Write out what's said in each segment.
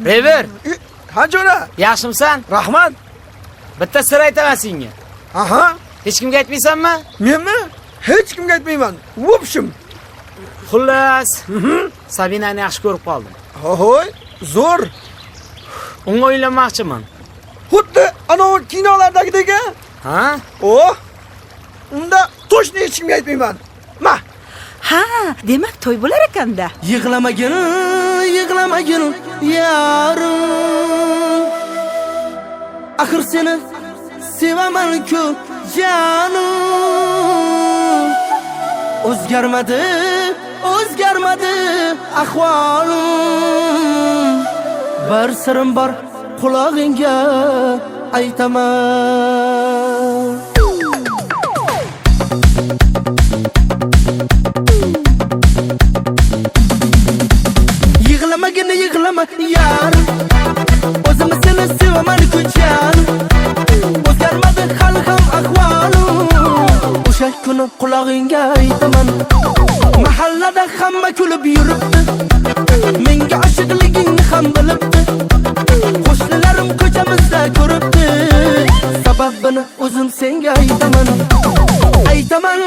Rever, Ha jo'ra. yaxshimisan? Rahmat. Bitta sir aytaman senga. Aha. Hech kimga aytmaysanmi? Menmi? Hech kimga aytmayman. Vobshim. Xullas, Sabinani yaxshi ko'rib qoldim. Hoy, zo'r. Unga uylanmoqchiman. Xuddi ana o kinolardagidek. Ha? Oh. Unda to'shni hech kimga aytmayman. Ma. Ha, demak to'y bo'lar ekanda. Yig'lamagin, yig'lamagin yarim. Axir seni sevaman-ku jonim. O'zgarmadi ahvolim. Bir sirim bor, qulog'ingga aytaman. Yig'lama yar, o'zim seni sevaman-ku jonim. O'zgarmadi hali ham ahvolim. O'sha kuni qulog'ingga aytaman. Mahallada hamma kulib yuribdi, menga oshiqligingni ham bilibdi. Qo'shnilarim ko'chamizda ko'ribdi, sababini o'zim senga aytaman. Aytaman,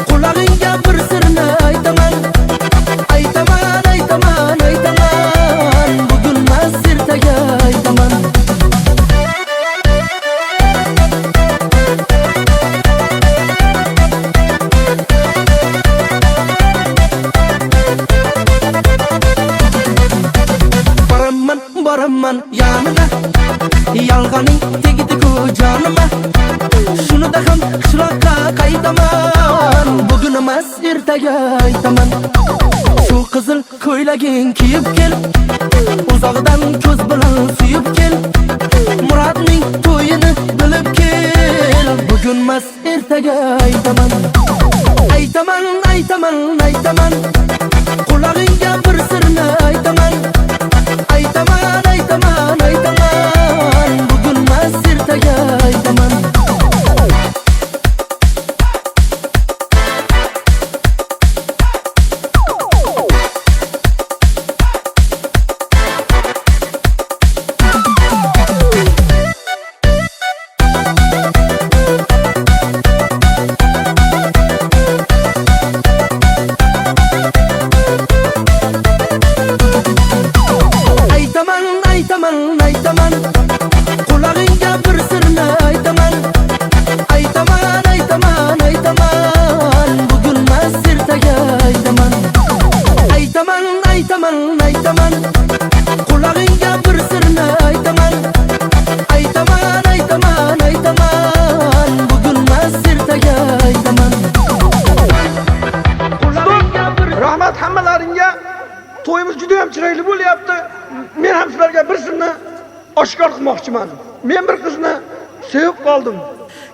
qulog'ingga bir sirni aytaman. Aytaman, bugun men ertaga aytaman. Boraman yanına, yalg'oning tegdi-ku jonima. Shunida ham qishloqqa qaytaman. Bugun emas ertaga aytaman. Shu qizil ko'ylaging kiyib kel, uzoqdan ko'z bilan suyib kel. Murodning to'yini bilib kel. Bugun emas ertaga aytaman. Aytaman, qulog'ingga bir sirni aytaman. Aytaman, bugun men ertaga aytaman. Aytaman, qulog'ingga bir sirni aytaman. Aytaman, bugun men ertaga aytaman. Aytaman, qulog'ingga bir sirni aytaman. Aytaman, bugun men ertaga aytaman. Rahmat hammalaringga. To'yimiz juda ham chiroyli bo'lyapti. Men ham sizlarga bir sirni oshkor qilmoqchiman. Men bir qizni sevib qoldim.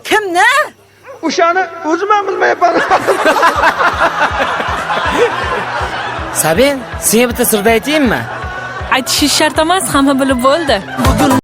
Kimni? O'shani o'zim ham bilmayapman. Sabin, senga bitta sirni aytaymi? Aytish shart emas, hamma bilib bo'ldi. Bugun